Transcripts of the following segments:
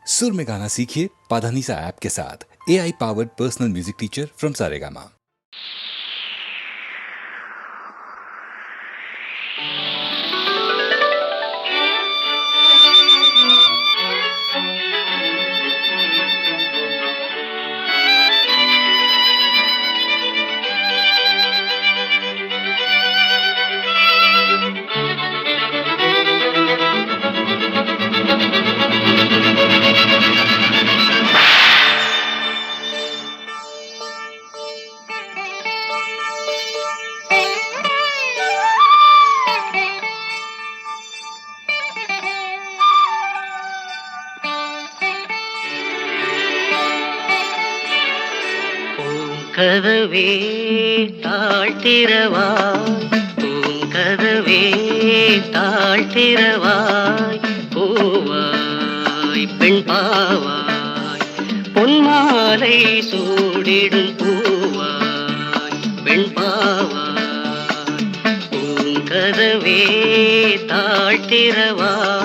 सुर में गाना सीखिए पाधानीसा ऐप के साथ। AI powered personal music teacher from Saregama. கதவே தாழ்த்திரவாய், பூங்கதவே தாழ்த்திரவாய், பூவாய் பெண் பாவாய், பொன்மாலை சூடிடும் பூவாய் பெண் பாவாய், பூங்கதவே தாழ்த்திரவாய்.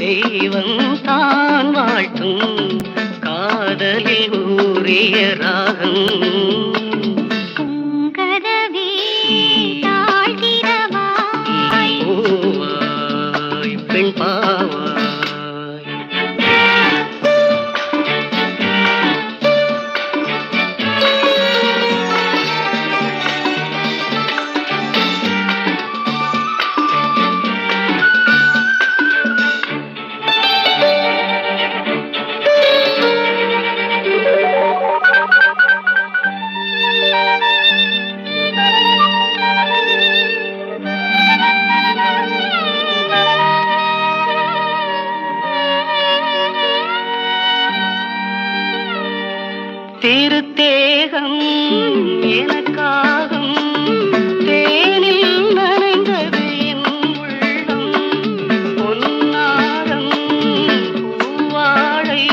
தெய்வம் தான் வாழ்த்தும் காதலில் ஊறிய ராகம். பூங்கதவே தாழ்த்திரவாய், பூவாய் பெண் பாவாய். திருத்தேகம் எனக்காகும், தேனில் நனைந்தது என் உள்ளம், பொன்னாரம் பூவாழை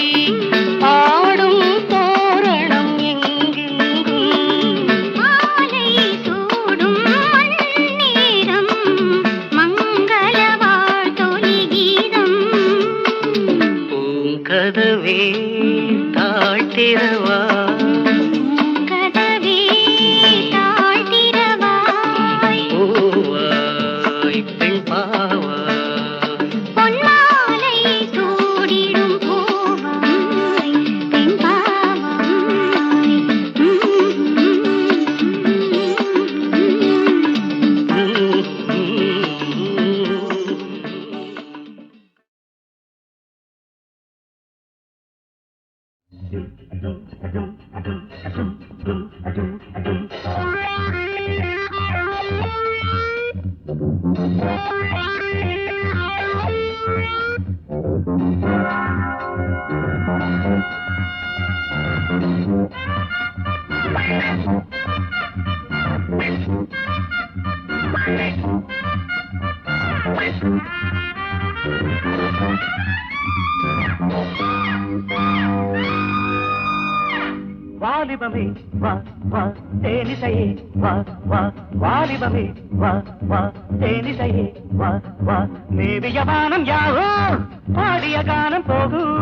ஆடும் தோரணம் எங்கெங்கும், மாலை சூடும் மண்ணீரம், மங்கள வாழ்த்தொலி கீதம். பூங்கதவே தாழ்த்திரவா, கதவே தாழ்த்திரவாய், பூவாய் பெண் பாவாய், பொன்மாலை சூடிடும் பூவாய் பெண் பாவாய். வாலிபமே வா வா தேனிசையே வா வா, வாலிபமே வா வா தேனிசையே வா வா, மேவிய வானம் யாவோ பாடிய கானம் போகும்,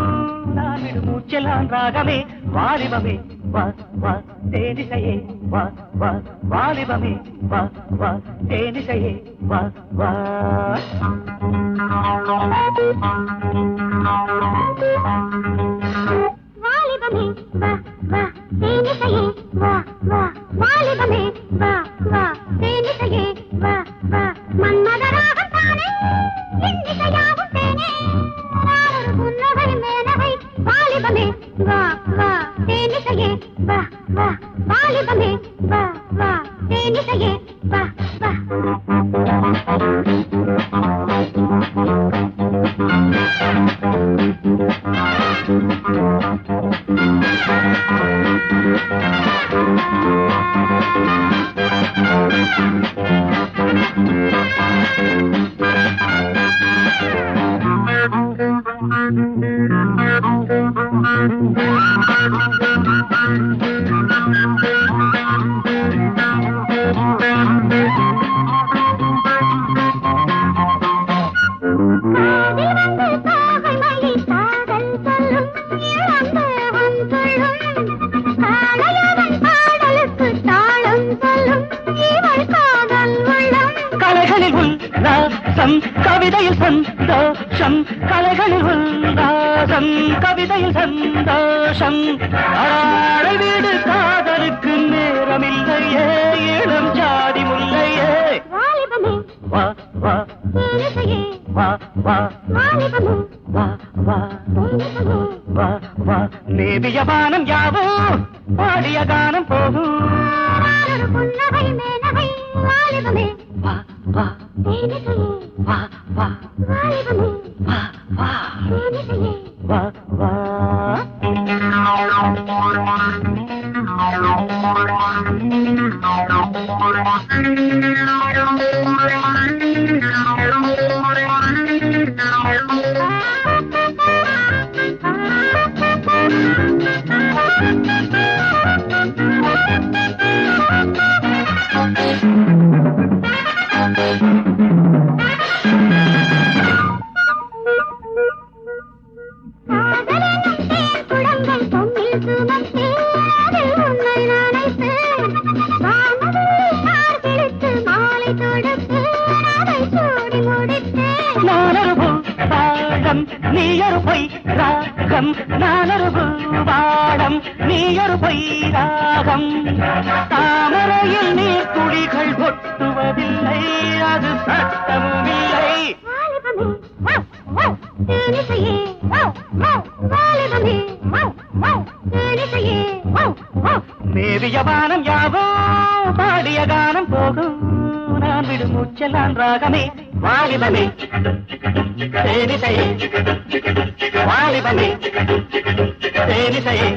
நான் விடும் மூச்செல்லாம் ராகமே. வாலிபமே வா வா தேனிசையே வா வா வாலிபமே வா வா தேனிசையே வா வா வாலிபமே வா வா தேனிசையே வா வா வாலிபமே வா வா தேனிசையே வா வா மன்மதராகம் தானே இன்னிசையாவும் தேனே ஒரு புன்னகை மேனகை வாலிபமே வா வா தேனிசையே வா வா வாலிபமே வா வா தேனிசையே வா வா கலைகளில் உல்லாசம் கவிதையில் சந்தோஷம் கலைகளில் உல்லாசம் கவிதையில் சந்தோஷம் ஆழ வீடு காதலுக்கு நேரமில்லையே இளம் ஜாதி முல்லையே வாலிபமே வா வா தேனிசையே வா வா வாலிபமே வா வா தேனிசையே வா வா மேவிய வானம் யாவோ பாடிய கானம் போகும் ஒரு புன்னகை மேனகை வாலிபமே வா வா தேனிசையே வா வா வாலிபமே வா வா தேனிசையே வா வா குழந்தை பொம்மில் சுமந்தே அதில் உன்னை நினைத்தேன் வானவில் பிடித்து மாலை தொடுத்து அதை சூடி முடித்தேன் நானொரு பாடம் நீயொரு பொய் ராகம் நானொரு பாடம் நீயொரு பொய் ராகம் தாமரையில் நீர் துளிகள் கொட்டுவதில்லை அது சட்டமும் இல்லை வாலிபமே தேனிசையே வாலிபமே தேனிசையே மேவிய வானம் யாவோ பாடிய கானம் போகும் நான் விடும் மூச்செல்லாம் ராகமே வாலிபமே தேனிசையே வாலிபமே தேனிசையே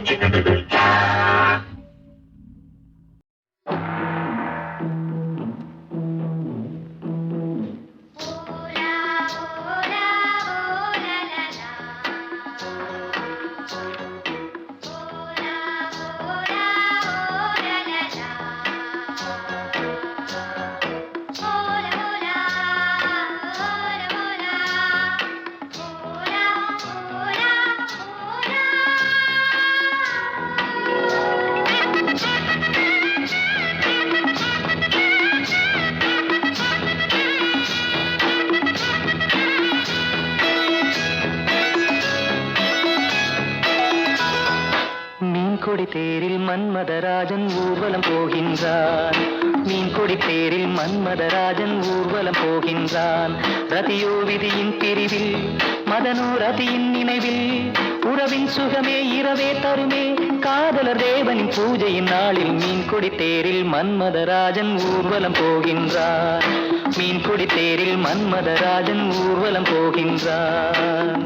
மீன்கொடி தேரில் மன்மதராஜன் ஊர்வலம் போகின்றான் மீன்கொடி தேரில் மன்மதராஜன் ஊர்வலம் போகின்றான் ரதியோ விதியின் பிரிவில் மதனோ ரதியின் நினைவில் உறவின் சுகமே இரவே தருமே காதலர் தேவனின் பூஜையின் நாளில் மீன்கொடி தேரில் மன்மதராஜன் ஊர்வலம் போகின்றான் மீன்கொடி தேரில் மன்மதராஜன் ஊர்வலம் போகின்றான்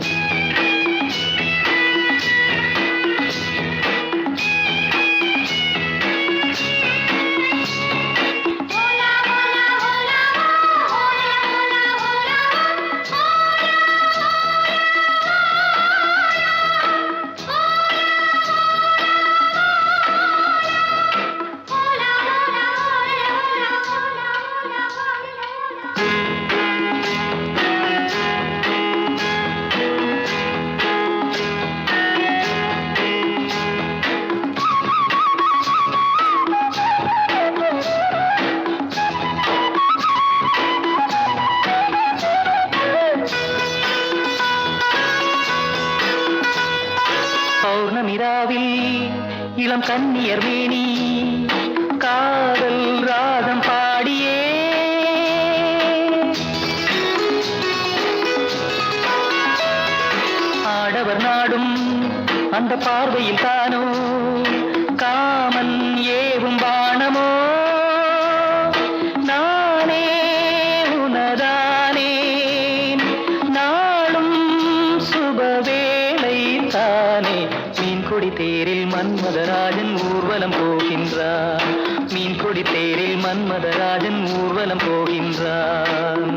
இளம் கன்னியர் மேனி காதல் ராகம் பாடியே ஆடவர் நாடும் அந்த பார்வையில் தானோ காமன் ஏவும் பாணமோ நானே உனதானே நாளும் சுபவேளை தானே மீன்கொடி தேரில் மன்மதராஜன் ஊர்வலம் போகின்றான் மீன்கொடி தேரில் மன்மதராஜன் ஊர்வலம் போகின்றான்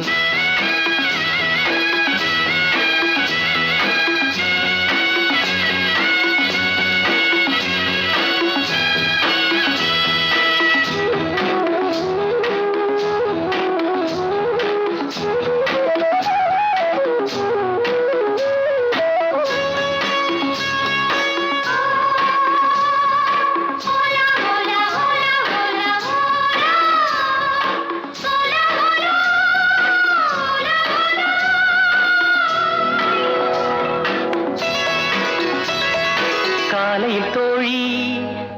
காலையில் தோழி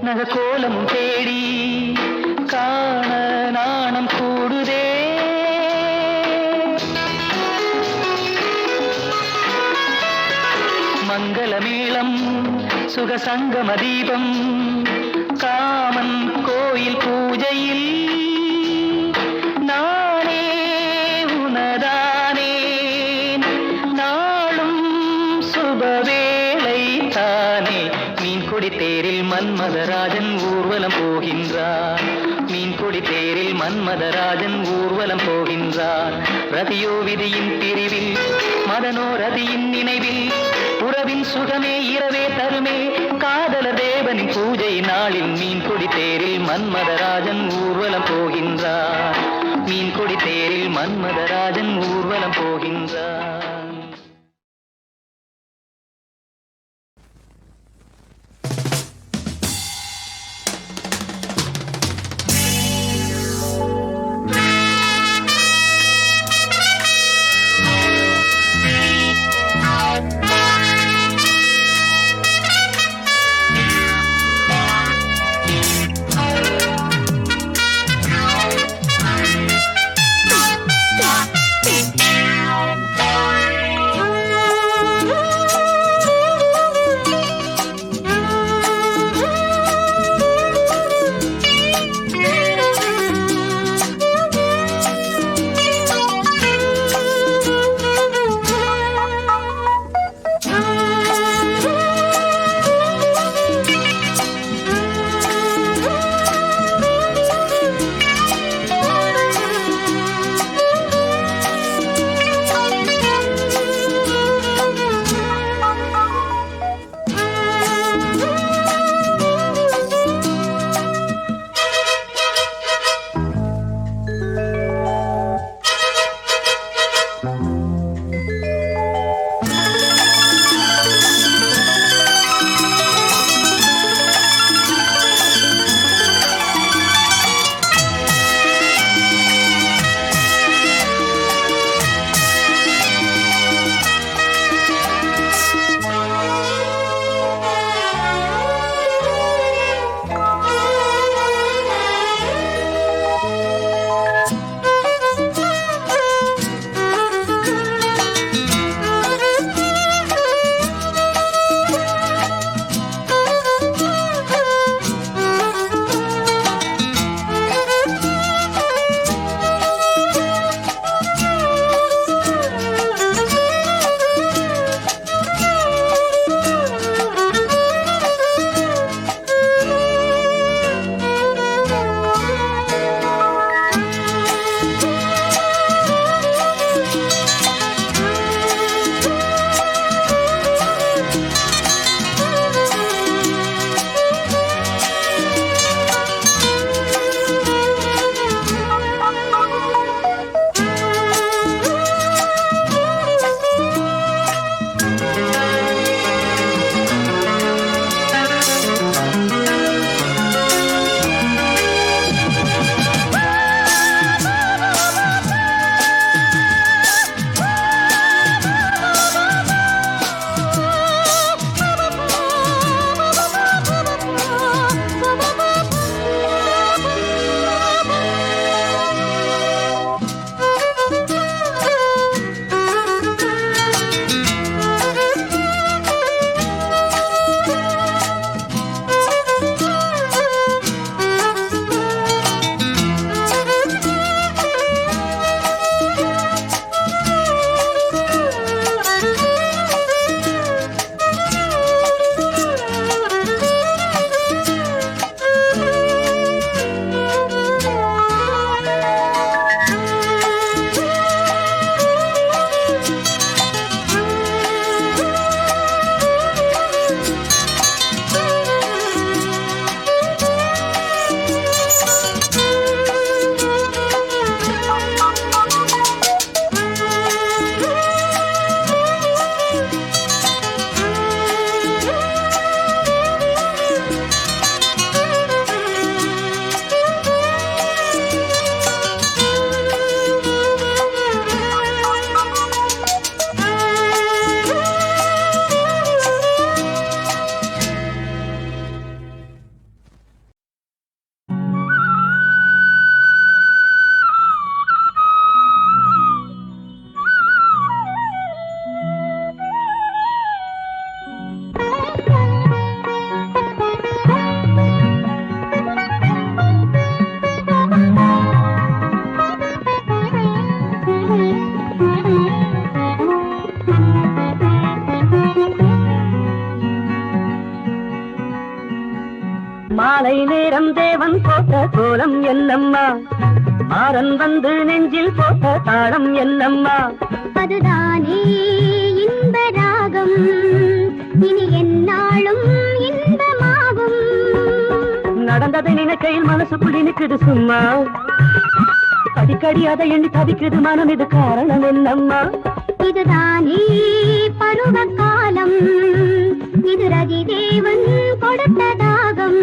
நகக்கோலமும் தேடி காண நாணம் கூடுதே மங்களமேளம் சுகசங்கம தீபம் காமன் கோயில் பூஜையில் நானே உனதானே நாளும் சுபவேளை தானே மீன்கொடி தேரில் மன்மதராஜன் ஊர்வலம் போகின்றான் மீன்கொடி தேரில் மன்மதராஜன் ஊர்வலம் போகின்றான் ரதியோ விதியின் பிரிவில் மதனோ ரதியின் நினைவில் உறவின் சுகமே இரவே தருமே காதலர் தேவனின் பூஜை நாளில் மீன்கொடி தேரில் மன்மதராஜன் ஊர்வலம் போகின்றான் மீன்கொடி தேரில் மன்மதராஜன் ஊர்வலம் போகின்றான் நேரம் தேவன் போட்ட கோலம் என்னம்மா, மாறன் வந்து நெஞ்சில் போட்ட தாளம் என்னம்மா. அதுதானே இன்ப ராகம், இனி என்னாலும் இன்பமாகும். நடந்ததை நினைக்கையில் மனசுக்குள் நிற்குது சும்மா, அடிக்கடி அதை எண்ணி தவிக்குது மனம். இது காரணம் என்னம்மா? இதுதானே பருவ காலம், இது ரதி தேவன் கொடுத்த தாகம்.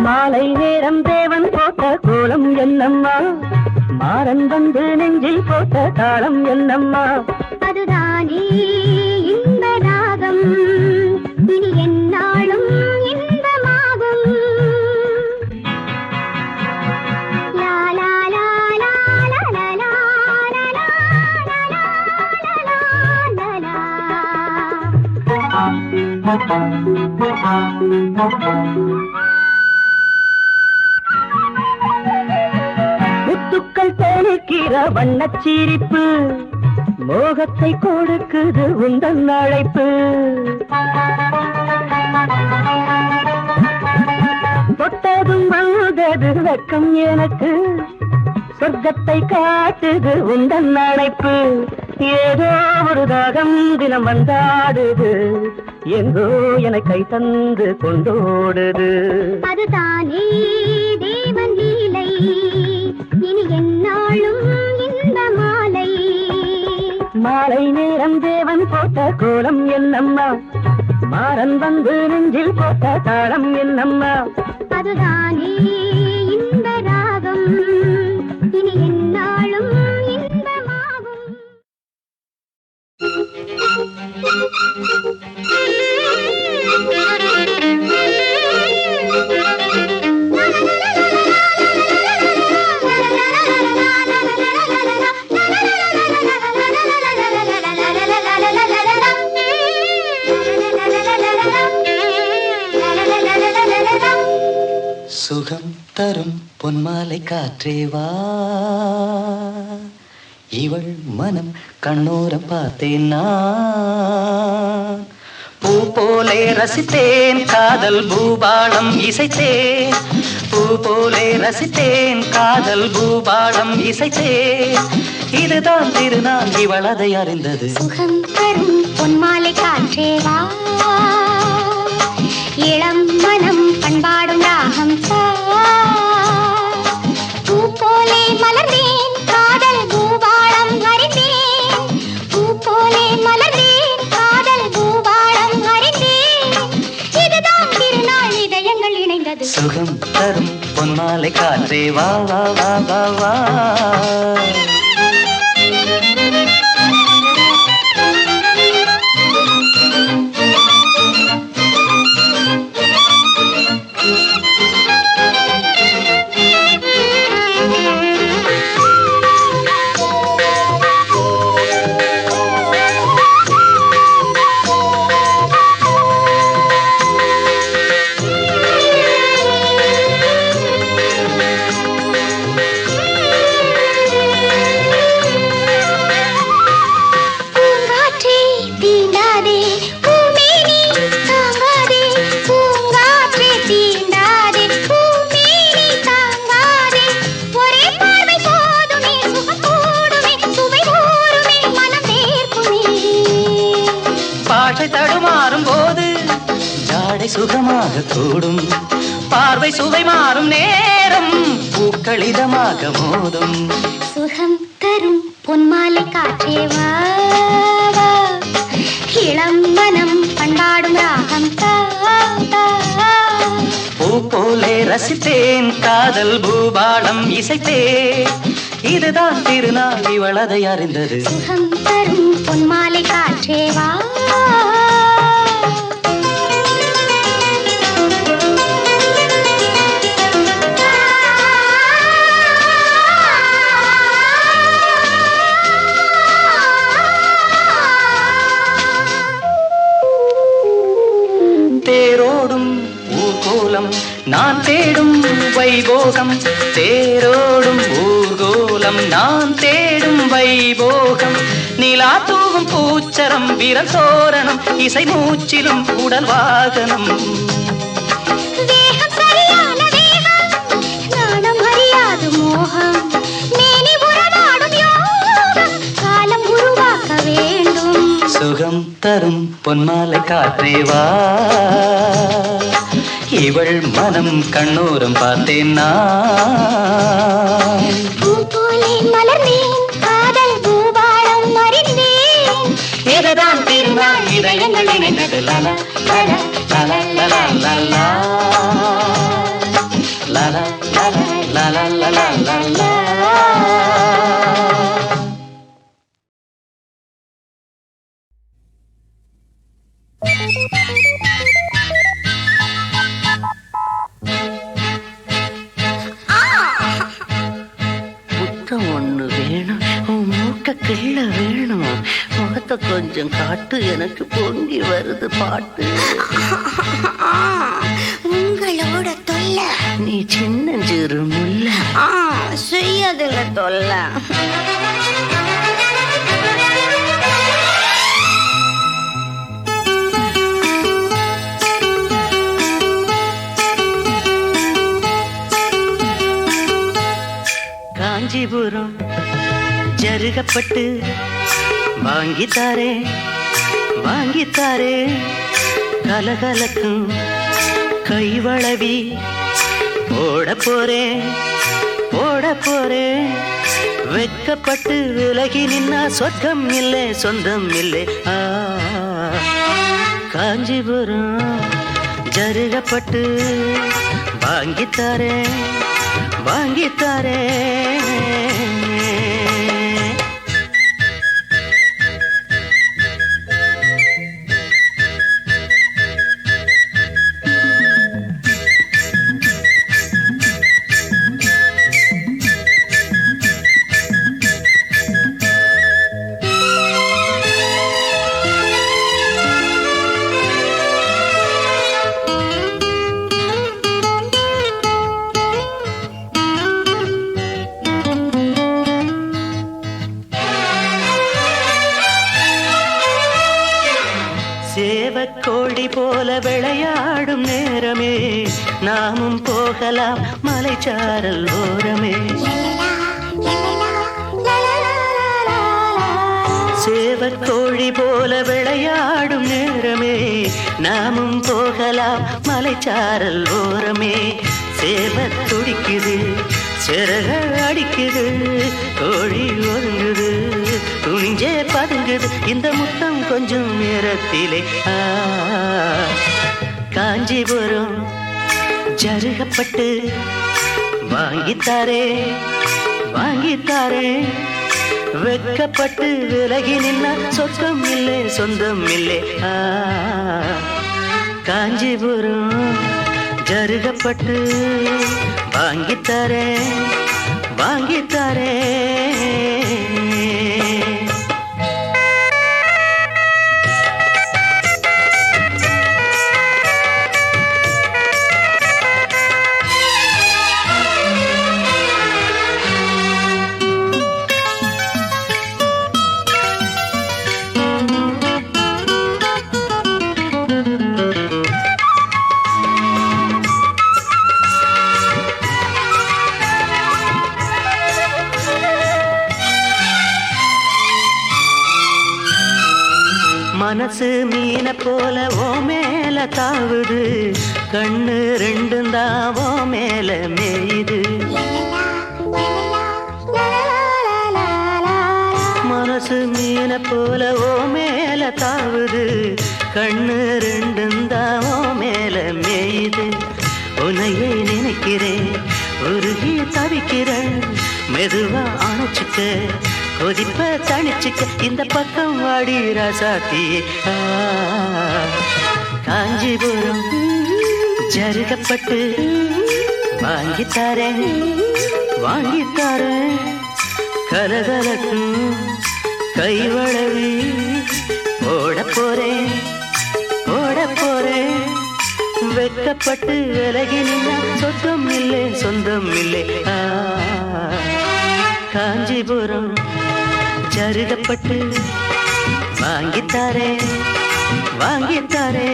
மாலை நேரம் தேவன் போட்ட கோலம் என்னம்மா, மாறன் வந்து நெஞ்சில் போட்ட தாளம் என்னம்மா. அதுதானே இன்ப ராகம், இனி என்னாலும் இன்பமாகும். லா லா லா லா லா லா லா லா லா லா லா. முத்துக்கள் தெளிக்கிற வண்ணச்சிரிப்பு, மோகத்தை கொடுக்குது உந்தன் அழைப்பு. தொட்டதும் வந்தது வெக்கம் எனக்கு, சொர்க்கத்தை காட்டுது உந்தன் அழைப்பு. ஏதோ ஒரு தாகம் தினம் வந்தாடுது, எங்கோ என கை தந்து கொண்டோடுது. அதுதானே தேவன் லீலை, இனி என்னாலும் இந்த மாலை. மாலை நேரம் தேவன் போட்ட கோலம் என்னம்மா, மாறன் வந்து நெஞ்சில் போட்ட தாளம் என்னம்மா. அதுதானே இன்ப ராகம், இனி என்னாலும் இன்பமாகும். சுகம் தரும் பொன்மாலை காற்றேவா, இவள் மனம் கண்ணோரம் பார்த்தேன் நான். பூ போலே ரசித்தேன் காதல் பூபாளம் இசைத்தேன், பூ போலே ரசித்தேன் காதல் பூபாளம் இசைத்தேன். இதுதான் திருநாள் இவள் அதை அறிந்தது. சுகம் தரும் பொன்மாலை காற்றேவா, இளம் மனம் பண்பாடும் ராகம். பூ போலே மலர்ந்தேன் காதல் பூபாளம் அறிந்தேன், பூ போலே மலர்ந்தேன் காதல் பூபாளம் அறிந்தேன். இதுதான் திருநாள் இதயங்கள் இணைந்தது. சுகம் தரும் பொன்மாலை காற்றே வா வா வா வா வா. தடுமாறும் போது ஜாடை சுகமாக கூடும், பார்வை சுவை மாறும் நேரம் பூக்களிதமாக மோதும். சுகம் தரும் பொன்மாலை காற்றே வா வா, இளம் மனம் பண்பாடும் ராகம் தா தா. பூ போலே ரசித்தேன் காதல் பூபாடம் இசைத்தேன், இதுதான் திருநாள் இவளதை அறிந்தது. சுகம் தரும் பொன்மாலை காற்றே வா. தேரோடும் ஊர்கோலம் நான் தேடும் வைபோகம், தேரோடும் ஊர்கோலம் நான் தேடும் வைபோகம். நிலா தூவும் பூச்சரம் விரல் தோரணம், இசை மூச்சிலும் உடல் வாகனம். வேகம் சரியான வேகம், நாணம் அறியாது மோகம், மேனி உறவாடும் யோகம், காலம் உருவாக்க வேண்டும். சுகம் தரும் பொன்மாலை காற்றே வா, இவள் மனம் கண்ணோரம் பார்த்தேன் நான். பூ போலே மலர்ந்தேன், காதல் பூபாலம் அறிந்தேன், இதுதான் திருநாள் இதயங்கள் இணைந்தது. லலா லலா லலா லலா லலா லலா லலா லலா லலா. முத்தம் ஒண்ணு வேணும், உன் மூக்க கிள்ள வேணும், முகத்தை கொஞ்சம் காட்டு, எனக்கு பொங்கி வருது பாட்டு. உங்களோட தொல்ல நீ சின்னஞ்சிறு முல்ல, செய்யதில்ல தொல்ல. காஞ்சிபுரம் ஜருகப்பட்டு வாங்கித்தாரே வாங்கித்தாரே, கலகலக்கும் கைவளவி போட போறேன் போட போறேன். வெக்கப்பட்டு விலகி நின்னா சொர்க்கம் இல்லை சொந்தம் இல்லை. காஞ்சிபுரம் ஜருகப்பட்டு வாங்கித்தாரே வாங்கித்தாரே. சேவக்கோழி போல விளையாடும் நேரமே, நாமும் போகலாம் மலைச்சாரல் ஓரமே. சேவக்கோழி போல விளையாடும் நேரமே, நாமும் போகலாம் மலைச்சாரல் ஓரமே. சேவத் துடிக்குது, சிறக அடிக்குது, கோழி ஒதுங்குது, துணிஞ்சே பதுங்குது, இந்த முத்தம் கொஞ்சம் நேரத்திலே. காஞ்சிபுரம் ஜருகப்பட்டு வாங்கித்தாரே வாங்கித்தாரே. வெக்கப்பட்டு விலகி நின்னா சொர்க்கம் இல்லை சொந்தம் இல்லை. காஞ்சிபுரம் ஜருகப்பட்டு வாங்கித்தாரே வாங்கித்தாரே. மனசு மீன போல ஓ மேல தாவுது, கண்ணு ரெண்டும் தான் ஓ மேல மேயுது. மீன போல ஓ மேல தாவுது கண்ணு ரெண்டும் தான் ஓ மேல மேயுது உன்னையே நினைக்கிறேன் உருகி தவிக்கிறேன் மெதுவா அணைச்சுக்க கொதிப்ப தணிச்சுக்க இந்த பக்கம் வாடி ராசாத்தி காஞ்சிபுரம் ஜருகப்பட்டு வாங்கித்தாரேன் வாங்கித்தாரேன் கலகலக்கும் கைவளவி ஓட போறேன் வெக்கப்பட்டு விலகி நின்னா சொந்தம் இல்லை சொந்தம் இல்லை காஞ்சிபுரம் ஜருகப்பட்டு வாங்கித்தாரே வாங்கித்தாரே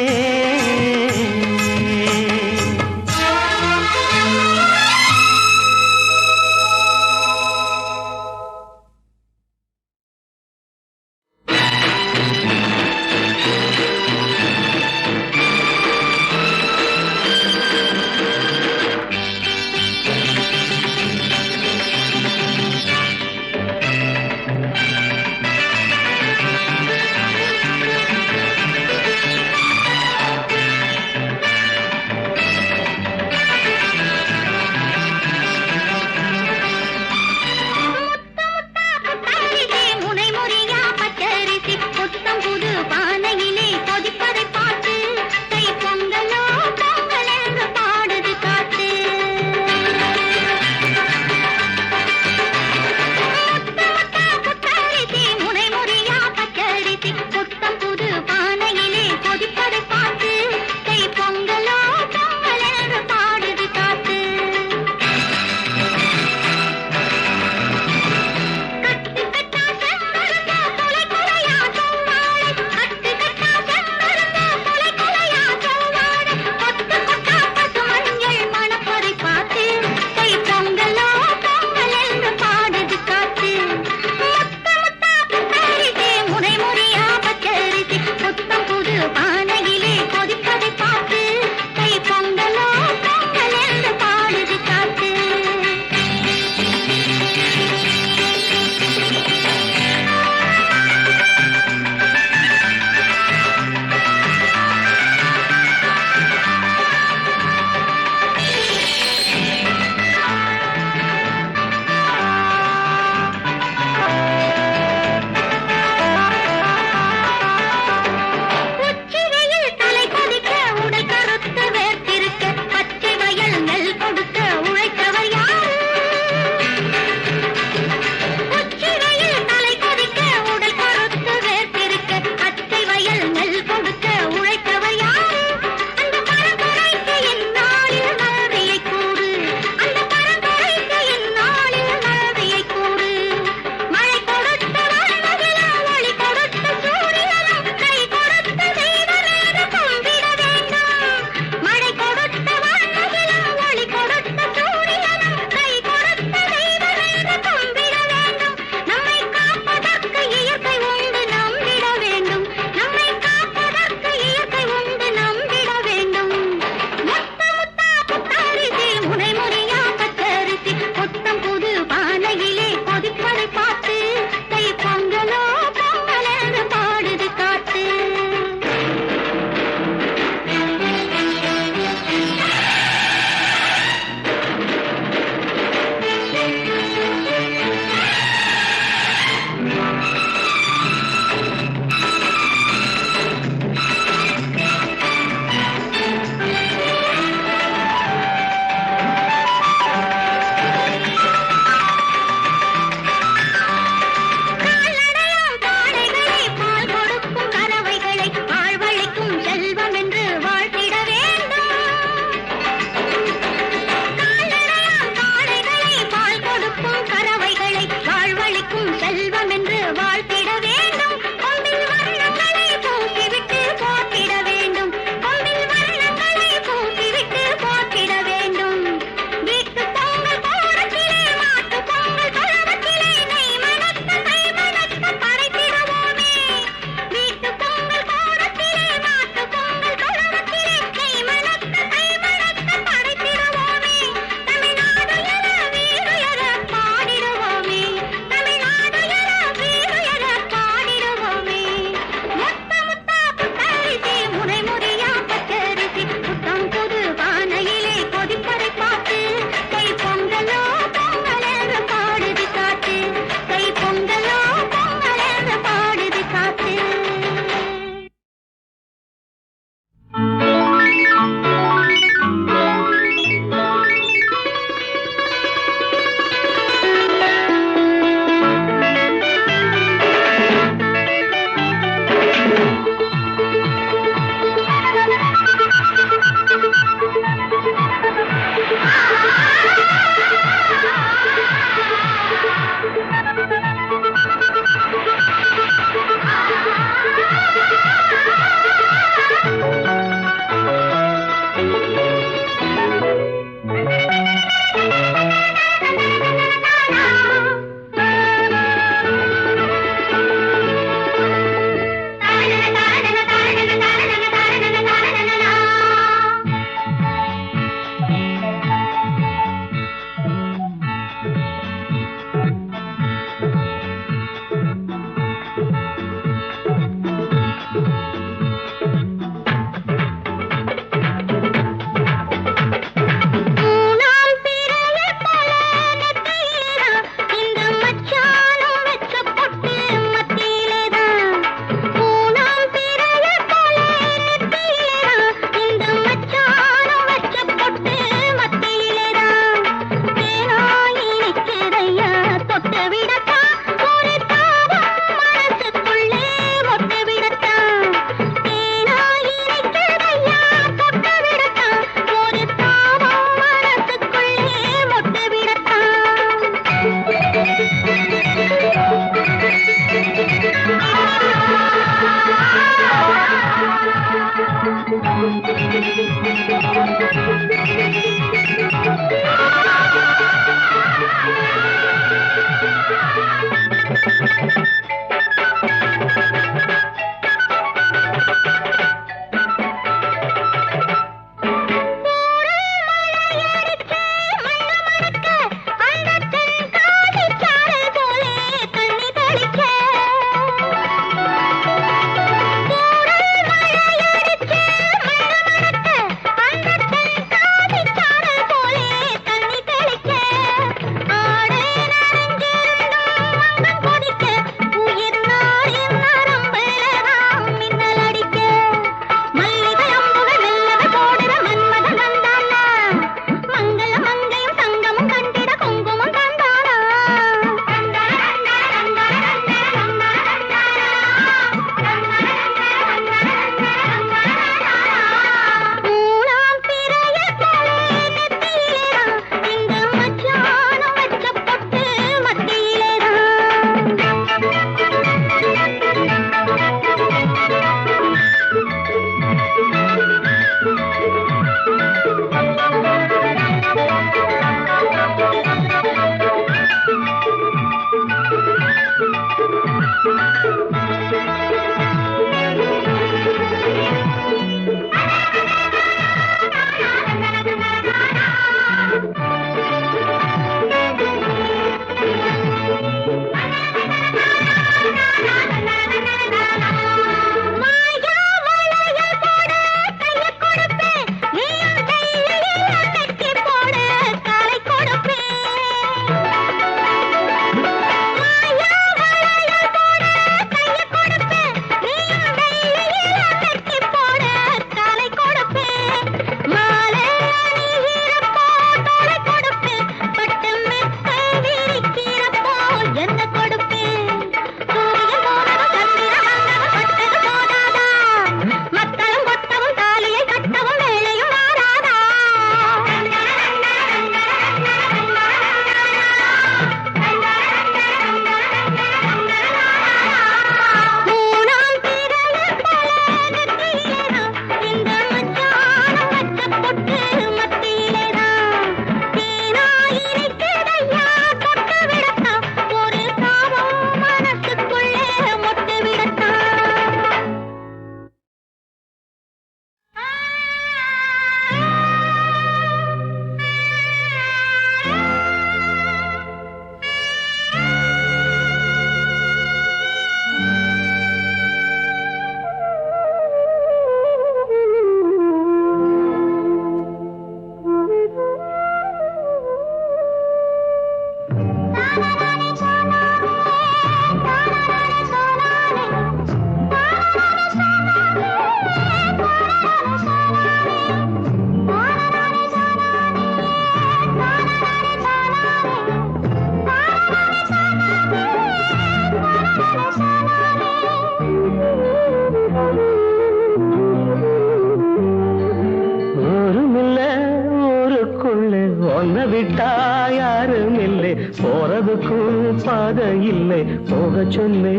ஒன்ன விட்டா யாரும் இல்லை, போறதுக்கும் பாதை இல்லை, போக சொன்னே.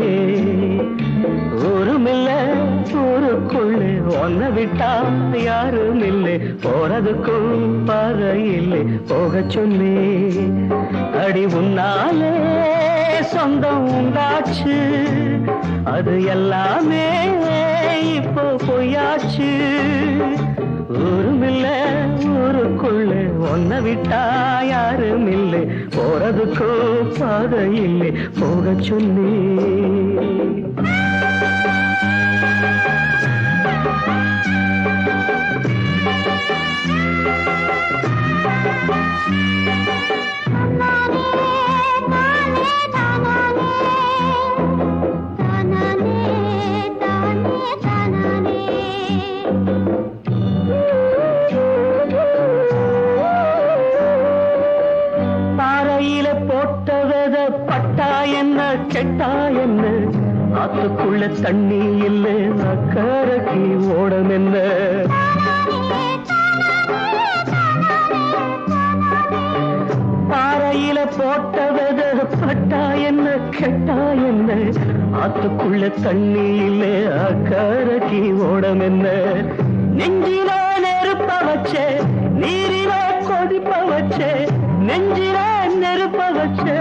ஊருமில்ல ஊருக்குள்ளே ஒன்ன விட்டா யாரும் இல்லை, போறதுக்கும் பாதை இல்லை, போக சொன்னே. அடி உன்னாலே சொந்தம் உண்டாச்சு, அது எல்லாமே இப்போ பொய்யாச்சு. ஊருமில்ல ஊருக்குள்ளே ஒன்ன விட்டா யாரும் இல்லை, போறதுக்கும் பாதை இல்லை, போக சொல்லி. பாறையில போட்ட வித பட்டா என்ன கெட்டா என்ன, ஆத்துக்குள்ள தண்ணி இல்லை அக்கறைக்கு ஓடம் என்ன. பாறையில போட்ட வித பட்டா என்ன கெட்டா என்ன, ஆத்துக்குள்ள தண்ணி இல்லை அக்கறைக்கு ஓடம் என்ன. நெஞ்சில நெருப்ப வச்சே நீரில கொதிப்ப வச்சே, நெஞ்சில நெருப்ப வச்சே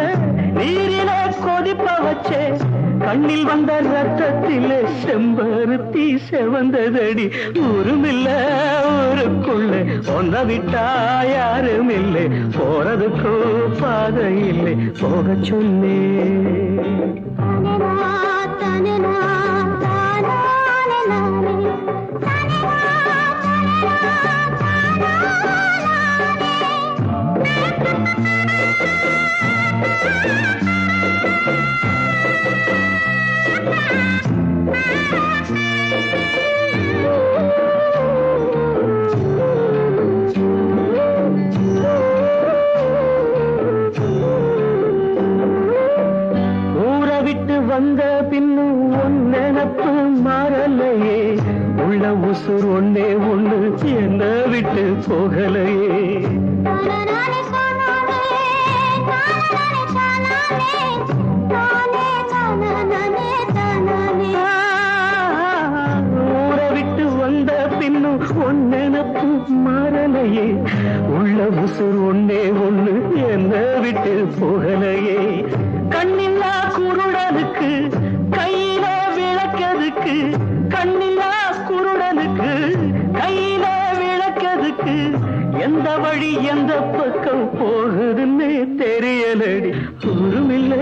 நீரில கொதிப்ப வச்சே, கண்ணில் வந்த ரத்தத்திலே செம்பருத்தி செவந்ததடி. ஊருமில்ல ஊருக்குள்ள ஒன்ன விட்டா யாரும் இல்லை, போறதுக்கும் பாதை இல்லை, போக சொன்னே. வந்த பின்னும் உன் நினப்பு மாறலையே, உள்ள உசுர் ஒன்னே ஒண்ணு என்ன விட்டு போகலையே. ஊரை விட்டு வந்த பின்னும் உன் நினப்பு மாறலையே, உள்ள உசுர் ஒன்னே ஒண்ணு என்ன விட்டு போகலையே. கண்ணில்லா குருடனுக்கு கையில விளக்கதுக்கு, கண்ணில்லா குருடனுக்கு கையில விளக்கதுக்கு, எந்த வழி எந்த பக்கம் போகுதுன்னு தெரியலடி. ஊருமில்லை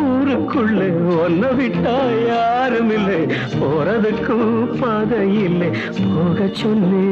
ஊருக்குள்ள ஒன்ன விட்டா யாரும் இல்லை, போறதுக்கும் பாதை இல்லை, போக சொன்னே.